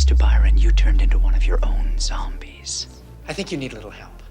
Mr. Byron, you turned into one of your own zombies. I think you need a little help.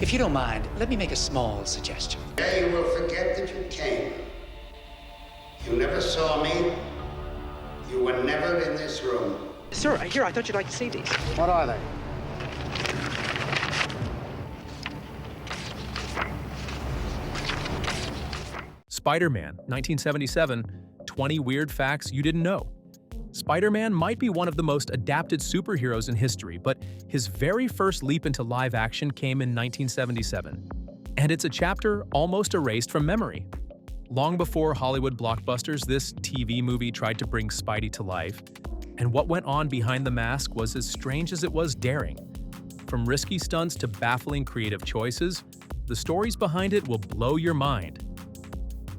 If you don't mind, let me make a small suggestion. Today you will forget that you came. You never saw me. You were never in this room. Sir, I thought you'd like to see these. What are they? Spider-Man, 1977, 20 weird facts you didn't know. Spider-Man might be one of the most adapted superheroes in history, but his very first leap into live action came in 1977. And it's a chapter almost erased from memory. Long before Hollywood blockbusters, this TV movie tried to bring Spidey to life, and what went on behind the mask was as strange as it was daring. From risky stunts to baffling creative choices, the stories behind it will blow your mind.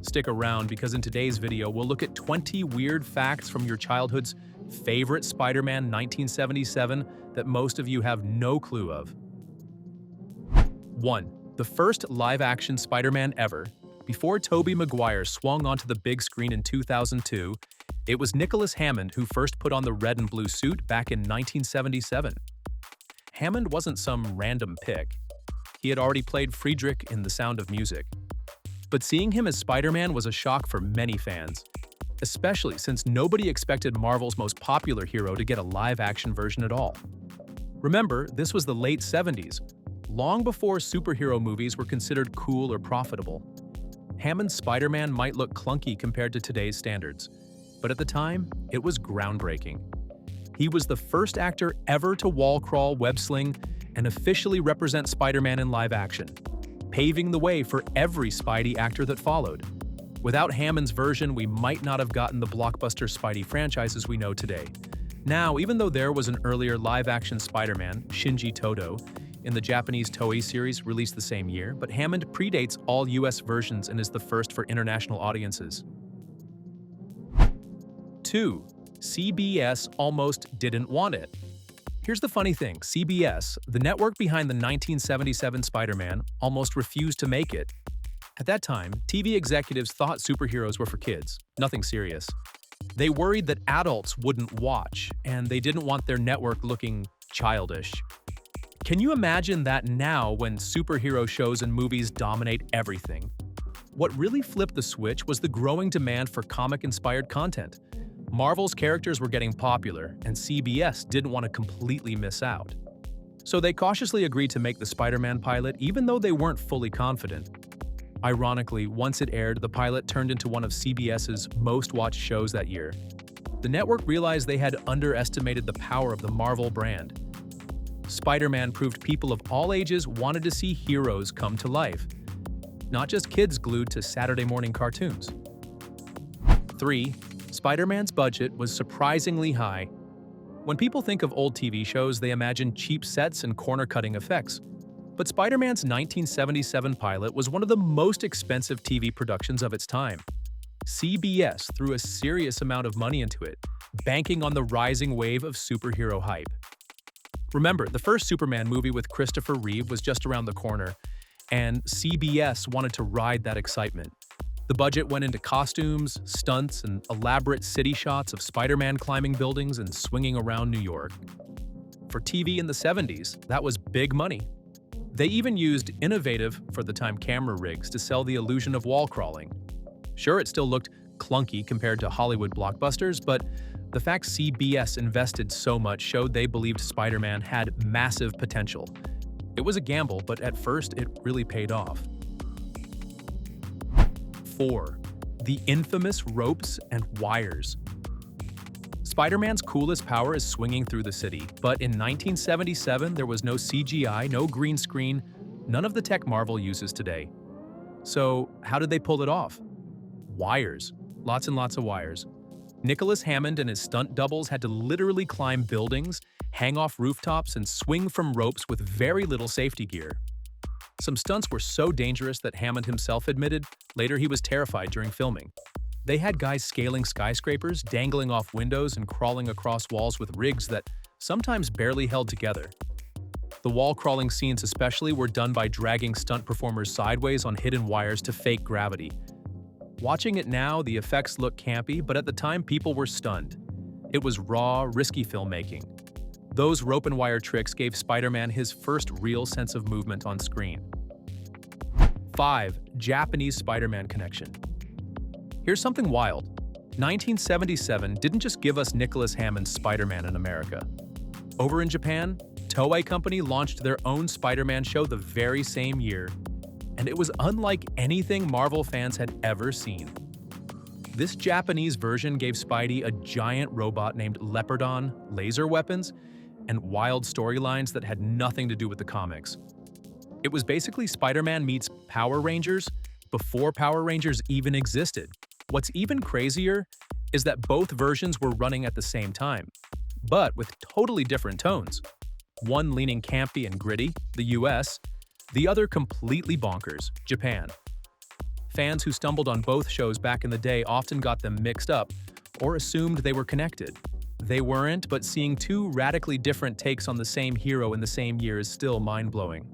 Stick around because in today's video, we'll look at 20 weird facts from your childhood's favorite Spider-Man 1977 that most of you have no clue of. 1. The first live-action Spider-Man ever. Before Tobey Maguire swung onto the big screen in 2002, it was Nicholas Hammond who first put on the red and blue suit back in 1977. Hammond wasn't some random pick. He had already played Friedrich in The Sound of Music. But seeing him as Spider-Man was a shock for many fans, especially since nobody expected Marvel's most popular hero to get a live-action version at all. Remember, this was the late 70s, long before superhero movies were considered cool or profitable. Hammond's Spider-Man might look clunky compared to today's standards, but at the time, it was groundbreaking. He was the first actor ever to wall crawl, web sling, and officially represent Spider-Man in live action, paving the way for every Spidey actor that followed. Without Hammond's version, we might not have gotten the blockbuster Spidey franchises we know today. Now, even though there was an earlier live-action Spider-Man, Shinji Todo, in the Japanese Toei series released the same year, but Hammond predates all US versions and is the first for international audiences. 2. CBS almost didn't want it. Here's the funny thing, CBS, the network behind the 1977 Spider-Man, almost refused to make it. At that time, TV executives thought superheroes were for kids, nothing serious. They worried that adults wouldn't watch, and they didn't want their network looking childish. Can you imagine that now when superhero shows and movies dominate everything? What really flipped the switch was the growing demand for comic-inspired content. Marvel's characters were getting popular, and CBS didn't want to completely miss out. So they cautiously agreed to make the Spider-Man pilot even though they weren't fully confident. Ironically, once it aired, the pilot turned into one of CBS's most-watched shows that year. The network realized they had underestimated the power of the Marvel brand. Spider-Man proved people of all ages wanted to see heroes come to life, not just kids glued to Saturday morning cartoons. 3. Spider-Man's budget was surprisingly high. When people think of old TV shows, they imagine cheap sets and corner-cutting effects. But Spider-Man's 1977 pilot was one of the most expensive TV productions of its time. CBS threw a serious amount of money into it, banking on the rising wave of superhero hype. Remember, the first Superman movie with Christopher Reeve was just around the corner, and CBS wanted to ride that excitement. The budget went into costumes, stunts, and elaborate city shots of Spider-Man climbing buildings and swinging around New York. For TV in the 70s, that was big money. They even used innovative, for the time, camera rigs to sell the illusion of wall crawling. Sure, it still looked clunky compared to Hollywood blockbusters, but the fact CBS invested so much showed they believed Spider-Man had massive potential. It was a gamble, but at first it really paid off. 4. The infamous ropes and wires. Spider-Man's coolest power is swinging through the city, but in 1977 there was no CGI, no green screen, none of the tech Marvel uses today. So how did they pull it off? Wires. Lots and lots of wires. Nicholas Hammond and his stunt doubles had to literally climb buildings, hang off rooftops, and swing from ropes with very little safety gear. Some stunts were so dangerous that Hammond himself admitted later he was terrified during filming. They had guys scaling skyscrapers, dangling off windows, and crawling across walls with rigs that sometimes barely held together. The wall-crawling scenes especially were done by dragging stunt performers sideways on hidden wires to fake gravity. Watching it now, the effects look campy, but at the time people were stunned. It was raw, risky filmmaking. Those rope and wire tricks gave Spider-Man his first real sense of movement on screen. 5. Japanese Spider-Man connection. Here's something wild. 1977 didn't just give us Nicholas Hammond's Spider-Man in America. Over in Japan, Toei Company launched their own Spider-Man show the very same year, and it was unlike anything Marvel fans had ever seen. This Japanese version gave Spidey a giant robot named Leopardon, laser weapons, and wild storylines that had nothing to do with the comics. It was basically Spider-Man meets Power Rangers before Power Rangers even existed. What's even crazier is that both versions were running at the same time, but with totally different tones. One leaning campy and gritty, the US, the other completely bonkers, Japan. Fans who stumbled on both shows back in the day often got them mixed up or assumed they were connected. They weren't, but seeing two radically different takes on the same hero in the same year is still mind-blowing.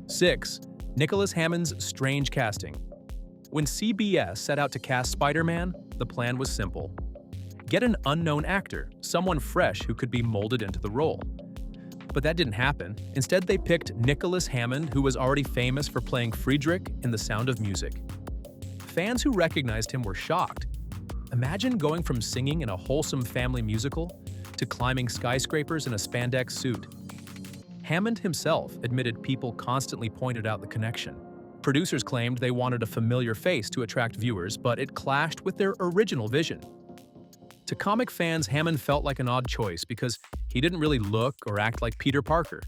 6. Nicholas Hammond's strange casting. When CBS set out to cast Spider-Man, the plan was simple. Get an unknown actor, someone fresh who could be molded into the role. But that didn't happen. Instead, they picked Nicholas Hammond, who was already famous for playing Friedrich in The Sound of Music. Fans who recognized him were shocked. Imagine going from singing in a wholesome family musical to climbing skyscrapers in a spandex suit. Hammond himself admitted people constantly pointed out the connection. Producers claimed they wanted a familiar face to attract viewers, but it clashed with their original vision. To comic fans, Hammond felt like an odd choice because he didn't really look or act like Peter Parker.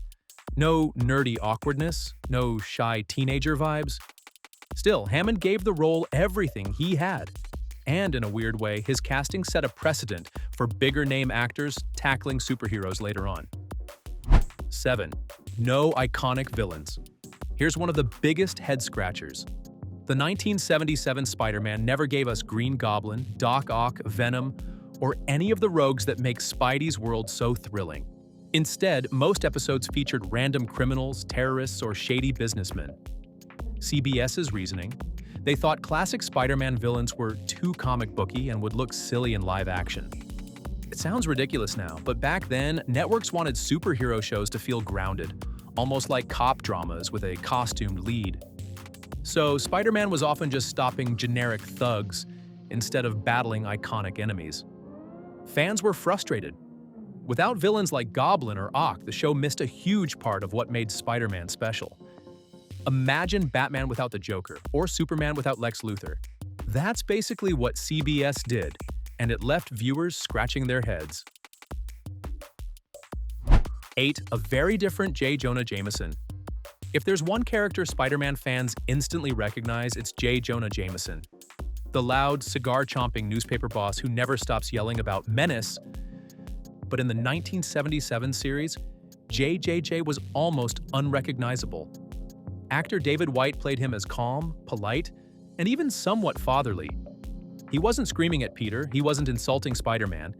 No nerdy awkwardness, no shy teenager vibes. Still, Hammond gave the role everything he had. And in a weird way, his casting set a precedent for bigger-name actors tackling superheroes later on. 7. No iconic villains. Here's one of the biggest head-scratchers. The 1977 Spider-Man never gave us Green Goblin, Doc Ock, Venom, or any of the rogues that make Spidey's world so thrilling. Instead, most episodes featured random criminals, terrorists, or shady businessmen. CBS's reasoning: they thought classic Spider-Man villains were too comic booky and would look silly in live action. It sounds ridiculous now, but back then, networks wanted superhero shows to feel grounded, almost like cop dramas with a costumed lead. So Spider-Man was often just stopping generic thugs instead of battling iconic enemies. Fans were frustrated. Without villains like Goblin or Ock, the show missed a huge part of what made Spider-Man special. Imagine Batman without the Joker, or Superman without Lex Luthor. That's basically what CBS did, and it left viewers scratching their heads. 8. A very different J. Jonah Jameson. If there's one character Spider-Man fans instantly recognize, it's J. Jonah Jameson. The loud, cigar-chomping newspaper boss who never stops yelling about menace. But in the 1977 series, JJJ was almost unrecognizable. Actor David White played him as calm, polite, and even somewhat fatherly. He wasn't screaming at Peter, he wasn't insulting Spider-Man,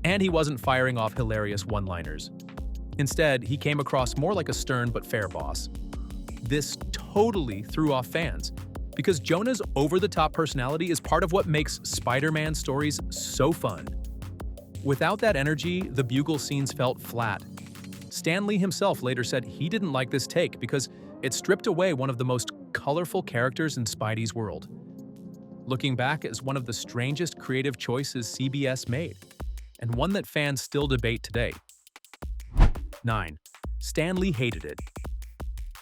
and he wasn't firing off hilarious one-liners. Instead, he came across more like a stern but fair boss. This totally threw off fans, because Jonah's over-the-top personality is part of what makes Spider-Man stories so fun. Without that energy, the bugle scenes felt flat. Stan Lee himself later said he didn't like this take because it stripped away one of the most colorful characters in Spidey's world. Looking back, it's one of the strangest creative choices CBS made, and one that fans still debate today. 9. Stan Lee hated it.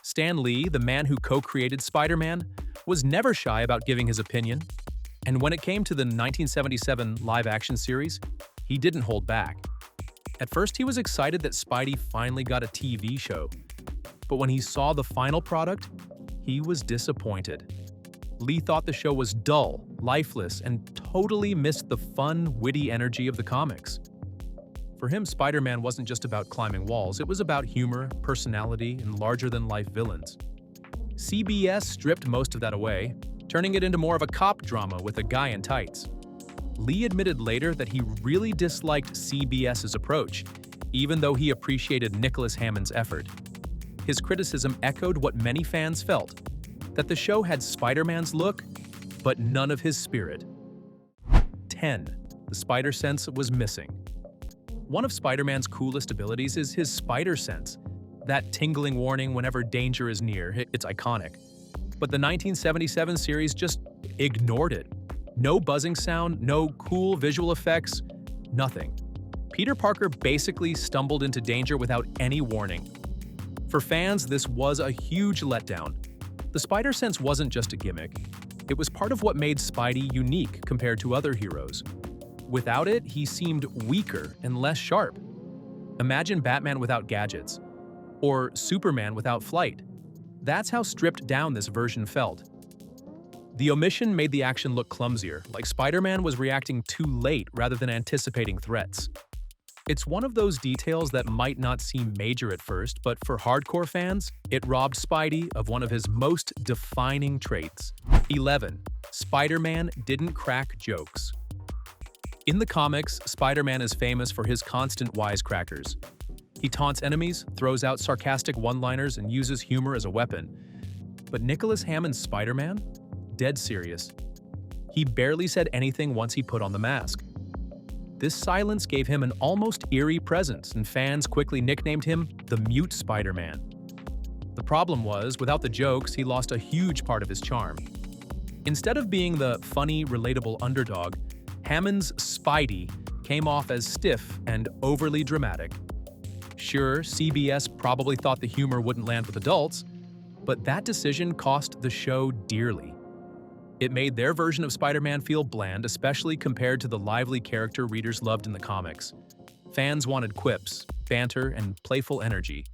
Stan Lee, the man who co-created Spider-Man, was never shy about giving his opinion, and when it came to the 1977 live-action series, he didn't hold back. At first, he was excited that Spidey finally got a TV show, but when he saw the final product, he was disappointed. Lee thought the show was dull, lifeless, and totally missed the fun, witty energy of the comics. For him, Spider-Man wasn't just about climbing walls, it was about humor, personality, and larger-than-life villains. CBS stripped most of that away, turning it into more of a cop drama with a guy in tights. Lee admitted later that he really disliked CBS's approach, even though he appreciated Nicholas Hammond's effort. His criticism echoed what many fans felt, that the show had Spider-Man's look, but none of his spirit. 10. the spider sense was missing. One of Spider-Man's coolest abilities is his spider sense. That tingling warning whenever danger is near, it's iconic. But the 1977 series just ignored it. No buzzing sound, no cool visual effects, nothing. Peter Parker basically stumbled into danger without any warning. For fans, this was a huge letdown. The spider sense wasn't just a gimmick. It was part of what made Spidey unique compared to other heroes. Without it, he seemed weaker and less sharp. Imagine Batman without gadgets, or Superman without flight. That's how stripped down this version felt. The omission made the action look clumsier, like Spider-Man was reacting too late rather than anticipating threats. It's one of those details that might not seem major at first, but for hardcore fans, it robbed Spidey of one of his most defining traits. 11. Spider-Man didn't crack jokes. In the comics, Spider-Man is famous for his constant wisecrackers. He taunts enemies, throws out sarcastic one-liners, and uses humor as a weapon. But Nicholas Hammond's Spider-Man? Dead serious. He barely said anything once he put on the mask. This silence gave him an almost eerie presence, and fans quickly nicknamed him the Mute Spider-Man. The problem was, without the jokes, he lost a huge part of his charm. Instead of being the funny, relatable underdog, Hammond's Spidey came off as stiff and overly dramatic. Sure, CBS probably thought the humor wouldn't land with adults, but that decision cost the show dearly. It made their version of Spider-Man feel bland, especially compared to the lively character readers loved in the comics. Fans wanted quips, banter, and playful energy,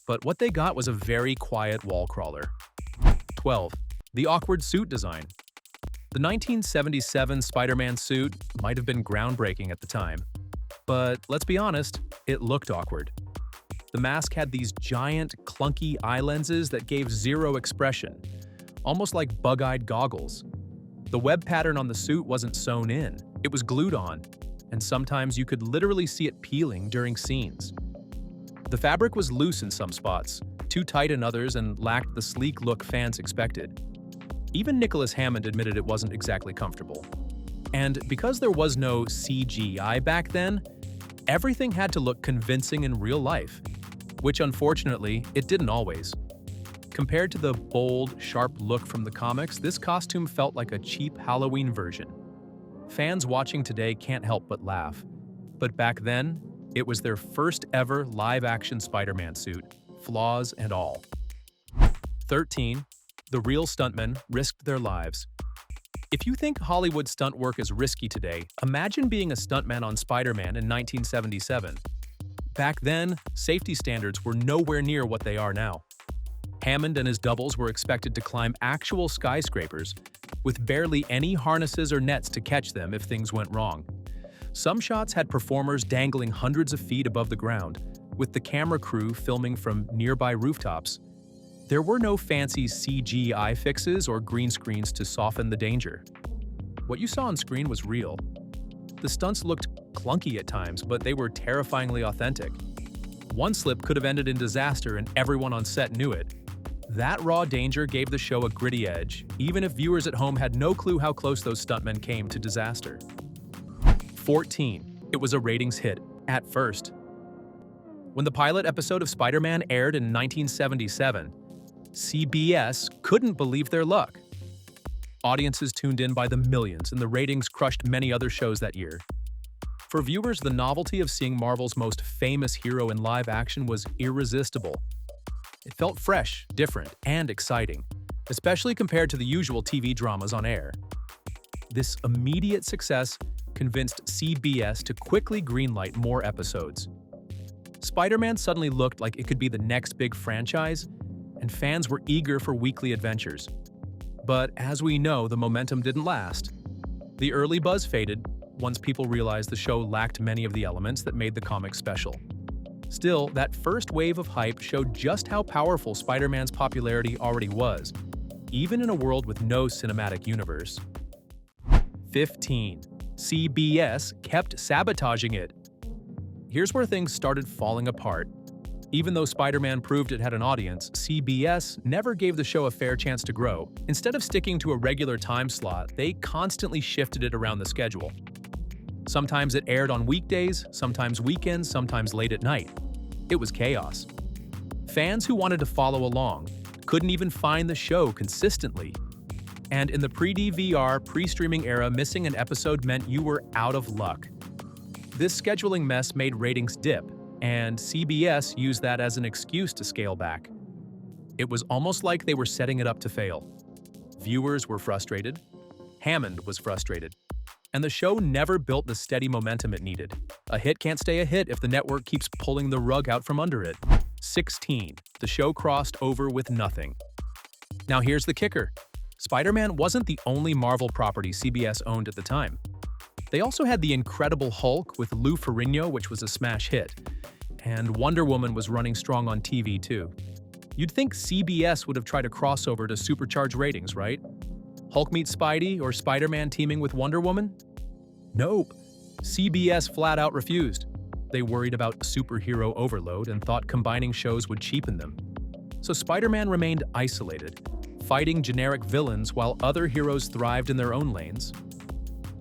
but what they got was a very quiet wall crawler. 12. The awkward suit design. The 1977 Spider-Man suit might have been groundbreaking at the time, but let's be honest, it looked awkward. The mask had these giant, clunky eye lenses that gave zero expression, almost like bug-eyed goggles. The web pattern on the suit wasn't sewn in, it was glued on, and sometimes you could literally see it peeling during scenes. The fabric was loose in some spots, too tight in others, and lacked the sleek look fans expected. Even Nicholas Hammond admitted it wasn't exactly comfortable. And because there was no CGI back then, everything had to look convincing in real life, which unfortunately, it didn't always. Compared to the bold, sharp look from the comics, this costume felt like a cheap Halloween version. Fans watching today can't help but laugh. But back then, it was their first ever live-action Spider-Man suit, flaws and all. 13. The real stuntmen risked their lives. If you think Hollywood stunt work is risky today, imagine being a stuntman on Spider-Man in 1977. Back then, safety standards were nowhere near what they are now. Hammond and his doubles were expected to climb actual skyscrapers, with barely any harnesses or nets to catch them if things went wrong. Some shots had performers dangling hundreds of feet above the ground, with the camera crew filming from nearby rooftops. There were no fancy CGI fixes or green screens to soften the danger. What you saw on screen was real. The stunts looked clunky at times, but they were terrifyingly authentic. One slip could have ended in disaster, and everyone on set knew it. That raw danger gave the show a gritty edge, even if viewers at home had no clue how close those stuntmen came to disaster. 14. It was a ratings hit, at first. When the pilot episode of Spider-Man aired in 1977, CBS couldn't believe their luck. Audiences tuned in by the millions, and the ratings crushed many other shows that year. For viewers, the novelty of seeing Marvel's most famous hero in live action was irresistible. It felt fresh, different, and exciting, especially compared to the usual TV dramas on air. This immediate success convinced CBS to quickly greenlight more episodes. Spider-Man suddenly looked like it could be the next big franchise, and fans were eager for weekly adventures. But as we know, the momentum didn't last. The early buzz faded once people realized the show lacked many of the elements that made the comic special. Still, that first wave of hype showed just how powerful Spider-Man's popularity already was, even in a world with no cinematic universe. 15. CBS kept sabotaging it. Here's where things started falling apart. Even though Spider-Man proved it had an audience, CBS never gave the show a fair chance to grow. Instead of sticking to a regular time slot, they constantly shifted it around the schedule. Sometimes it aired on weekdays, sometimes weekends, sometimes late at night. It was chaos. Fans who wanted to follow along couldn't even find the show consistently. And in the pre-DVR, pre-streaming era, missing an episode meant you were out of luck. This scheduling mess made ratings dip, and CBS used that as an excuse to scale back. It was almost like they were setting it up to fail. Viewers were frustrated, Hammond was frustrated, and the show never built the steady momentum it needed. A hit can't stay a hit if the network keeps pulling the rug out from under it. 16. The show crossed over with nothing. Now here's the kicker. Spider-Man wasn't the only Marvel property CBS owned at the time. They also had The Incredible Hulk with Lou Ferrigno, which was a smash hit. And Wonder Woman was running strong on TV too. You'd think CBS would have tried a crossover to supercharge ratings, right? Hulk meets Spidey or Spider-Man teaming with Wonder Woman? Nope. CBS flat out refused. They worried about superhero overload and thought combining shows would cheapen them. So Spider-Man remained isolated, fighting generic villains while other heroes thrived in their own lanes.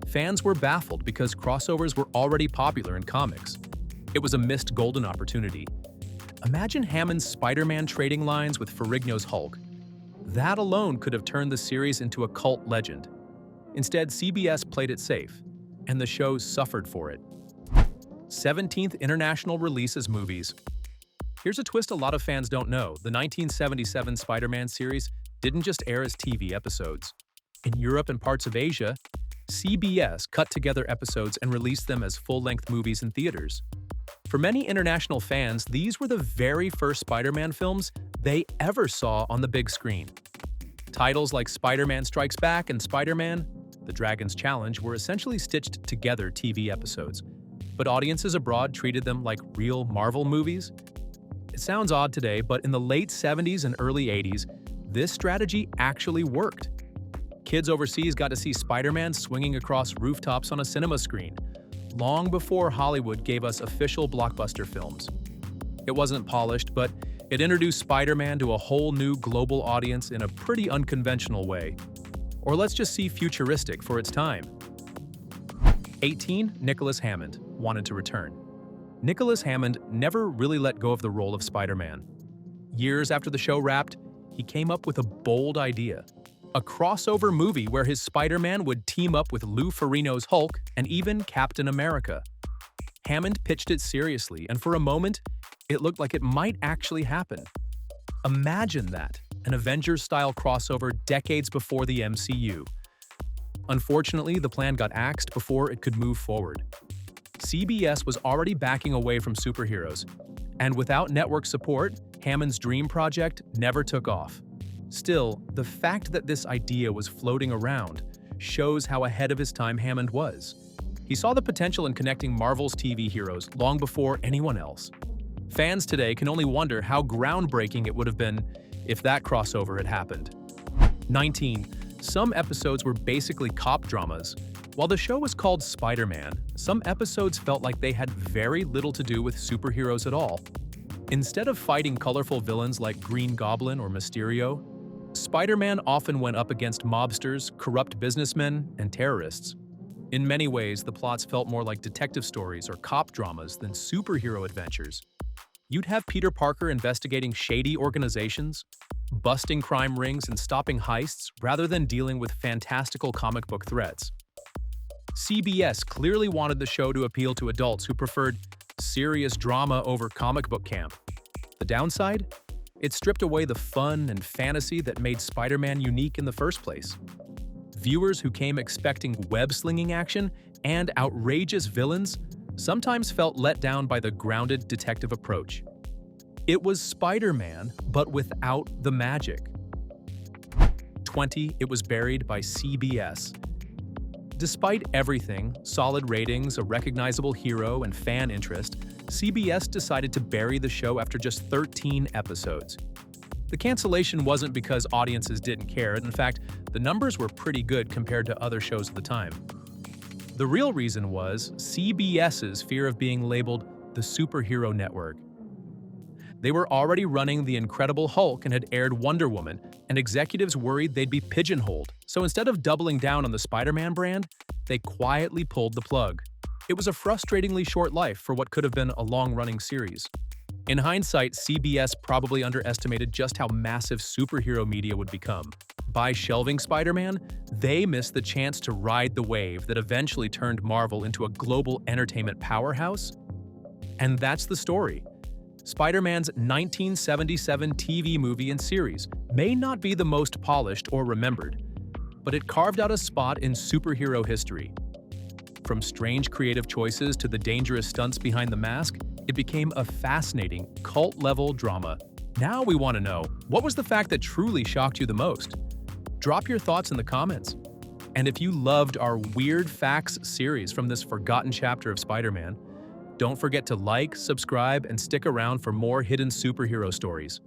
Fans were baffled because crossovers were already popular in comics. It was a missed golden opportunity. Imagine Hammond's Spider-Man trading lines with Ferrigno's Hulk. That alone could have turned the series into a cult legend. Instead, CBS played it safe, and the show suffered for it. 17th international release as movies. Here's a twist a lot of fans don't know. The 1977 Spider-Man series didn't just air as TV episodes. In Europe and parts of Asia, CBS cut together episodes and released them as full-length movies in theaters. For many international fans, these were the very first Spider-Man films they ever saw on the big screen. Titles like Spider-Man Strikes Back and Spider-Man: The Dragon's Challenge were essentially stitched together TV episodes, but audiences abroad treated them like real Marvel movies. It sounds odd today, but in the late 70s and early 80s, this strategy actually worked. Kids overseas got to see Spider-Man swinging across rooftops on a cinema screen, long before Hollywood gave us official blockbuster films. It wasn't polished, but it introduced Spider-Man to a whole new global audience in a pretty unconventional way. Or let's just see futuristic for its time. 18. Nicholas Hammond wanted to return. Nicholas Hammond never really let go of the role of Spider-Man. Years after the show wrapped, he came up with a bold idea. A crossover movie where his Spider-Man would team up with Lou Ferrigno's Hulk and even Captain America. Hammond pitched it seriously, and for a moment, it looked like it might actually happen. Imagine that, an Avengers-style crossover decades before the MCU. Unfortunately, the plan got axed before it could move forward. CBS was already backing away from superheroes, and without network support, Hammond's dream project never took off. Still, the fact that this idea was floating around shows how ahead of his time Hammond was. He saw the potential in connecting Marvel's TV heroes long before anyone else. Fans today can only wonder how groundbreaking it would have been if that crossover had happened. 19. Some episodes were basically cop dramas. While the show was called Spider-Man, some episodes felt like they had very little to do with superheroes at all. Instead of fighting colorful villains like Green Goblin or Mysterio, Spider-Man often went up against mobsters, corrupt businessmen, and terrorists. In many ways, the plots felt more like detective stories or cop dramas than superhero adventures. You'd have Peter Parker investigating shady organizations, busting crime rings, and stopping heists rather than dealing with fantastical comic book threats. CBS clearly wanted the show to appeal to adults who preferred serious drama over comic book camp. The downside? It stripped away the fun and fantasy that made Spider-Man unique in the first place. Viewers who came expecting web-slinging action and outrageous villains sometimes felt let down by the grounded detective approach. It was Spider-Man, but without the magic. 20. It was buried by CBS. Despite everything, solid ratings, a recognizable hero, and fan interest, CBS decided to bury the show after just 13 episodes. The cancellation wasn't because audiences didn't care. In fact, the numbers were pretty good compared to other shows of the time. The real reason was CBS's fear of being labeled the superhero network. They were already running The Incredible Hulk and had aired Wonder Woman, and executives worried they'd be pigeonholed. So instead of doubling down on the Spider-Man brand, they quietly pulled the plug. It was a frustratingly short life for what could have been a long-running series. In hindsight, CBS probably underestimated just how massive superhero media would become. By shelving Spider-Man, they missed the chance to ride the wave that eventually turned Marvel into a global entertainment powerhouse. And that's the story. Spider-Man's 1977 TV movie and series may not be the most polished or remembered, but it carved out a spot in superhero history. From strange creative choices to the dangerous stunts behind the mask, it became a fascinating, cult-level drama. Now we want to know, what was the fact that truly shocked you the most? Drop your thoughts in the comments. And if you loved our Weird Facts series from this forgotten chapter of Spider-Man, don't forget to like, subscribe, and stick around for more hidden superhero stories.